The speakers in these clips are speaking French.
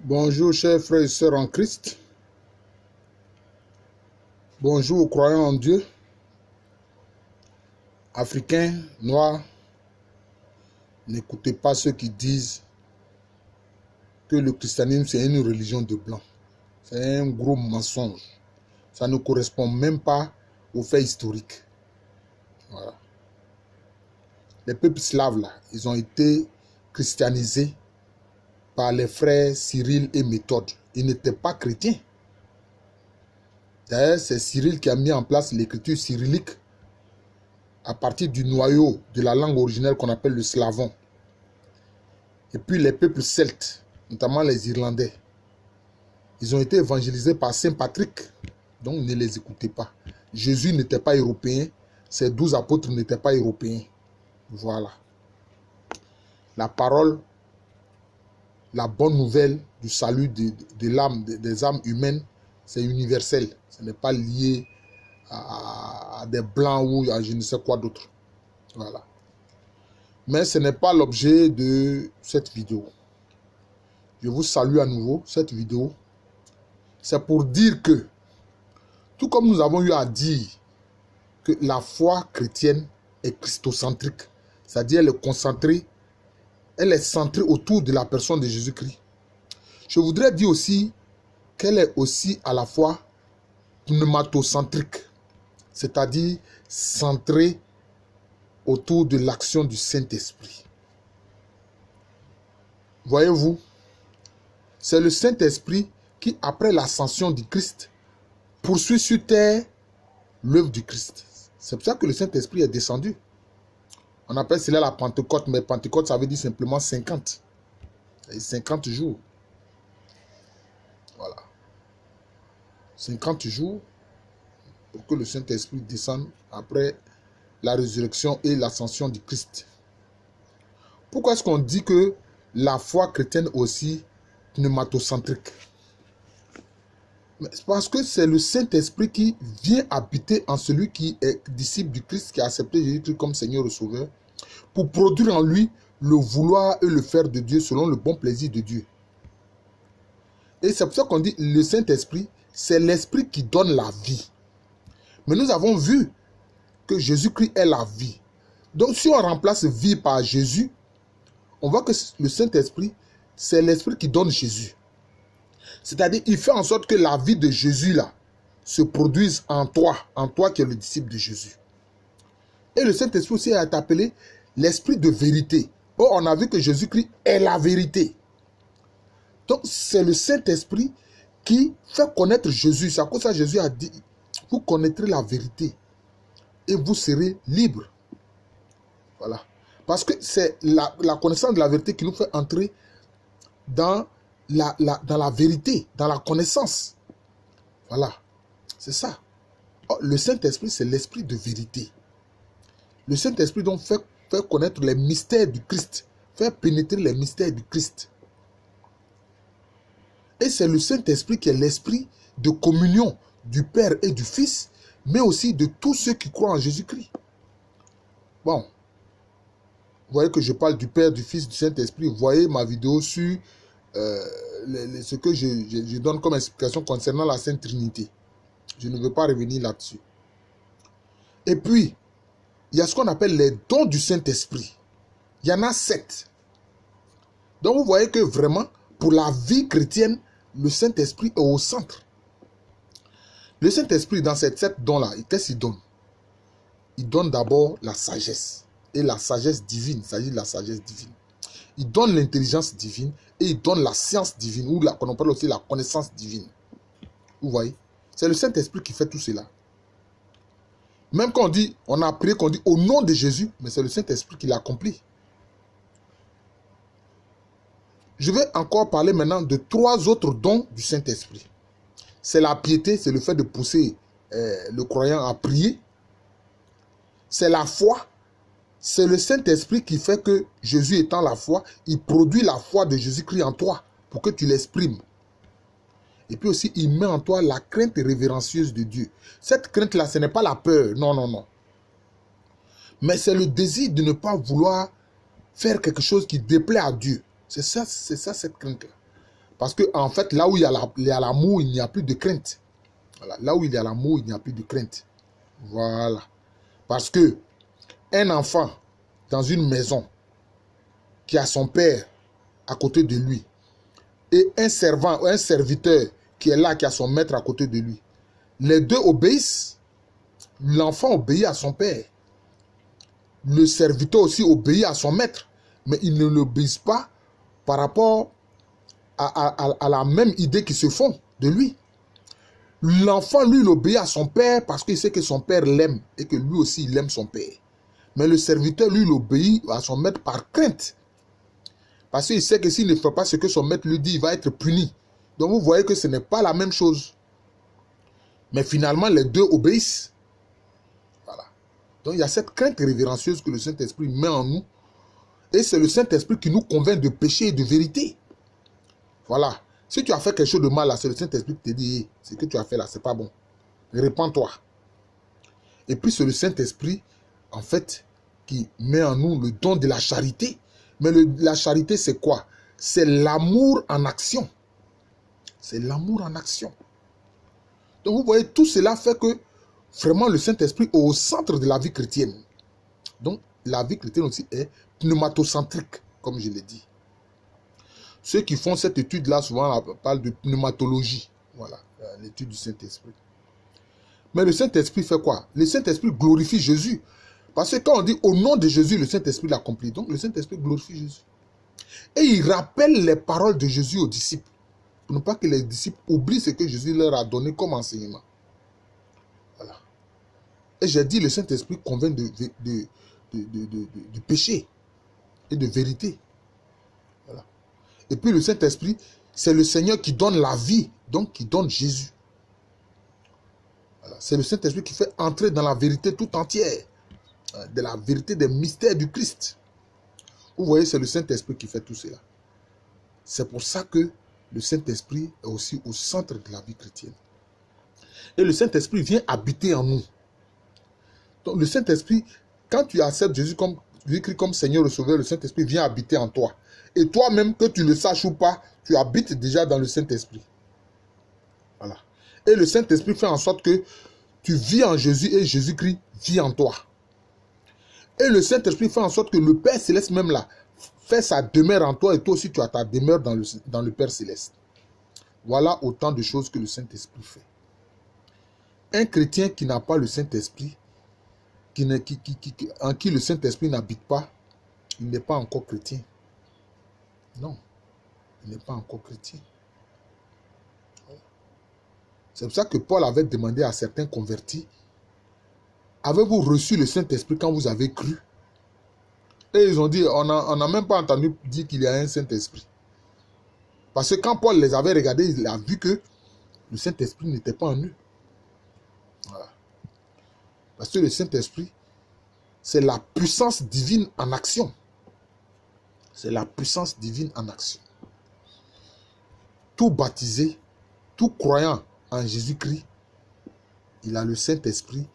Bonjour chers frères et sœurs en Christ. Bonjour aux croyants en Dieu, africains, noirs. N'écoutez pas ceux qui disent que le christianisme c'est une religion de blancs. C'est un gros mensonge. Ça ne correspond même pas aux faits historiques. Voilà. Les peuples slaves là, ils ont été christianisés par les frères Cyril et Méthode. Ils n'étaient pas chrétiens. D'ailleurs, c'est Cyril qui a mis en place l'écriture cyrillique à partir du noyau de la langue originelle qu'on appelle le slavon. Et puis les peuples celtes, notamment les Irlandais, ils ont été évangélisés par Saint Patrick. Donc ne les écoutez pas. Jésus n'était pas européen, ses 12 apôtres n'étaient pas européens. Voilà. La parole, la bonne nouvelle du salut de l'âme, des âmes humaines, c'est universel. Ce n'est pas lié à des blancs ou à je ne sais quoi d'autre. Voilà. Mais ce n'est pas l'objet de cette vidéo. Je vous salue à nouveau. Cette vidéo, c'est pour dire que, tout comme nous avons eu à dire que la foi chrétienne est christocentrique, c'est-à-dire elle est centrée autour de la personne de Jésus-Christ. Je voudrais dire aussi qu'elle est aussi à la fois pneumatocentrique, c'est-à-dire centrée autour de l'action du Saint-Esprit. Voyez-vous, c'est le Saint-Esprit qui, après l'ascension du Christ, poursuit sur terre l'œuvre du Christ. C'est pour ça que le Saint-Esprit est descendu. On appelle cela la Pentecôte, mais Pentecôte, ça veut dire simplement 50. C'est 50 jours. Voilà. 50 jours pour que le Saint-Esprit descende après la résurrection et l'ascension du Christ. Pourquoi est-ce qu'on dit que la foi chrétienne aussi pneumatocentrique? Parce que c'est le Saint-Esprit qui vient habiter en celui qui est disciple du Christ, qui a accepté Jésus-Christ comme Seigneur et Sauveur, pour produire en lui le vouloir et le faire de Dieu selon le bon plaisir de Dieu. Et c'est pour ça qu'on dit le Saint-Esprit, c'est l'Esprit qui donne la vie. Mais nous avons vu que Jésus-Christ est la vie. Donc si on remplace vie par Jésus, on voit que le Saint-Esprit, c'est l'Esprit qui donne Jésus. C'est-à-dire, il fait en sorte que la vie de Jésus là se produise en toi qui es le disciple de Jésus. Et le Saint-Esprit aussi est appelé l'Esprit de vérité. Or, on a vu que Jésus-Christ est la vérité. Donc, c'est le Saint-Esprit qui fait connaître Jésus. C'est à cause de ça que Jésus a dit, vous connaîtrez la vérité et vous serez libres. Voilà. Parce que c'est la connaissance de la vérité qui nous fait entrer dans la vérité, dans la connaissance. Voilà. C'est ça. Oh, le Saint-Esprit, c'est l'esprit de vérité. Le Saint-Esprit donc fait connaître les mystères du Christ, fait pénétrer les mystères du Christ. Et c'est le Saint-Esprit qui est l'esprit de communion du Père et du Fils, mais aussi de tous ceux qui croient en Jésus-Christ. Bon. Vous voyez que je parle du Père, du Fils, du Saint-Esprit. Vous voyez ma vidéo sur ce que je donne comme explication concernant la Sainte Trinité. Je ne veux pas revenir là-dessus. Et puis, il y a ce qu'on appelle les dons du Saint-Esprit. Il y en a 7. Donc vous voyez que vraiment, pour la vie chrétienne, le Saint-Esprit est au centre. Le Saint-Esprit, dans ces 7 dons-là, qu'est-ce qu'il donne? Il donne d'abord la sagesse. Et la sagesse divine, il s'agit de la sagesse divine. Il donne l'intelligence divine et il donne la science divine, ou qu'on appelle aussi la connaissance divine. Vous voyez? C'est le Saint-Esprit qui fait tout cela. Même quand on a prié, qu'on dit au nom de Jésus, mais c'est le Saint-Esprit qui l'accomplit. Je vais encore parler maintenant de 3 autres dons du Saint-Esprit. C'est la piété, c'est le fait de pousser le croyant à prier. C'est la foi. C'est le Saint-Esprit qui fait que Jésus étant la foi, il produit la foi de Jésus-Christ en toi pour que tu l'exprimes. Et puis aussi, il met en toi la crainte révérencieuse de Dieu. Cette crainte-là, ce n'est pas la peur. Non, non, non. Mais c'est le désir de ne pas vouloir faire quelque chose qui déplaît à Dieu. C'est ça cette crainte-là. Parce que en fait, là où il y a l'amour, il n'y a plus de crainte. Voilà. Là où il y a l'amour, il n'y a plus de crainte. Voilà. Parce que un enfant dans une maison qui a son père à côté de lui et un servant, un serviteur qui est là, qui a son maître à côté de lui, les deux obéissent. L'enfant obéit à son père. Le serviteur aussi obéit à son maître. Mais ils ne l'obéissent pas par rapport à la même idée qu'ils se font de lui. L'enfant, lui, il obéit à son père parce qu'il sait que son père l'aime et que lui aussi, il aime son père. Mais le serviteur, lui, il obéit à son maître par crainte. Parce qu'il sait que s'il ne fait pas ce que son maître lui dit, il va être puni. Donc vous voyez que ce n'est pas la même chose. Mais finalement, les deux obéissent. Voilà. Donc il y a cette crainte révérencieuse que le Saint-Esprit met en nous. Et c'est le Saint-Esprit qui nous convainc de péché et de vérité. Voilà. Si tu as fait quelque chose de mal là, c'est le Saint-Esprit qui te dit, hey, ce que tu as fait là, c'est pas bon. Répands-toi. Et puis c'est le Saint-Esprit, en fait, qui met en nous le don de la charité. Mais la charité, c'est quoi? C'est l'amour en action. C'est l'amour en action. Donc vous voyez, tout cela fait que vraiment le Saint-Esprit est au centre de la vie chrétienne. Donc la vie chrétienne aussi est pneumatocentrique, comme je l'ai dit. Ceux qui font cette étude-là, souvent, parlent de pneumatologie. Voilà, l'étude du Saint-Esprit. Mais le Saint-Esprit fait quoi? Le Saint-Esprit glorifie Jésus. Parce que quand on dit au nom de Jésus, le Saint-Esprit l'accomplit. Donc le Saint-Esprit glorifie Jésus. Et il rappelle les paroles de Jésus aux disciples. Pour ne pas que les disciples oublient ce que Jésus leur a donné comme enseignement. Voilà. Et j'ai dit, le Saint-Esprit convainc de péché et de vérité. Voilà. Et puis le Saint-Esprit, c'est le Seigneur qui donne la vie, donc qui donne Jésus. Voilà. C'est le Saint-Esprit qui fait entrer dans la vérité tout entière, de la vérité des mystères du Christ. Vous voyez, c'est le Saint-Esprit qui fait tout cela. C'est pour ça que le Saint-Esprit est aussi au centre de la vie chrétienne. Et le Saint-Esprit vient habiter en nous. Donc le Saint-Esprit, quand tu acceptes Jésus-Christ comme Seigneur et Sauveur, le Saint-Esprit vient habiter en toi. Et toi-même, que tu le saches ou pas, tu habites déjà dans le Saint-Esprit. Voilà. Et le Saint-Esprit fait en sorte que tu vis en Jésus et Jésus-Christ vit en toi. Et le Saint-Esprit fait en sorte que le Père Céleste même là, fait sa demeure en toi et toi aussi tu as ta demeure dans le Père Céleste. Voilà autant de choses que le Saint-Esprit fait. Un chrétien qui n'a pas le Saint-Esprit, en qui le Saint-Esprit n'habite pas, il n'est pas encore chrétien. Non, il n'est pas encore chrétien. C'est pour ça que Paul avait demandé à certains convertis, avez-vous reçu le Saint-Esprit quand vous avez cru? Et ils ont dit, on n'a même pas entendu dire qu'il y a un Saint-Esprit. Parce que quand Paul les avait regardés, il a vu que le Saint-Esprit n'était pas en eux. Voilà. Parce que le Saint-Esprit, c'est la puissance divine en action. C'est la puissance divine en action. Tout baptisé, tout croyant en Jésus-Christ, il a le Saint-Esprit.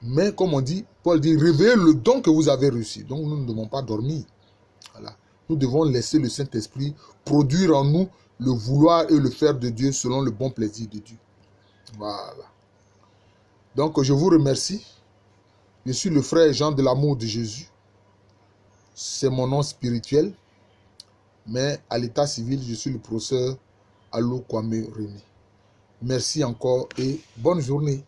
Mais comme on dit, Paul dit, réveillez le don que vous avez reçu. Donc nous ne devons pas dormir. Voilà. Nous devons laisser le Saint-Esprit produire en nous le vouloir et le faire de Dieu selon le bon plaisir de Dieu. Voilà. Donc je vous remercie. Je suis le frère Jean de l'amour de Jésus. C'est mon nom spirituel. Mais à l'état civil, je suis le professeur Allo Kwame René. Merci encore et bonne journée.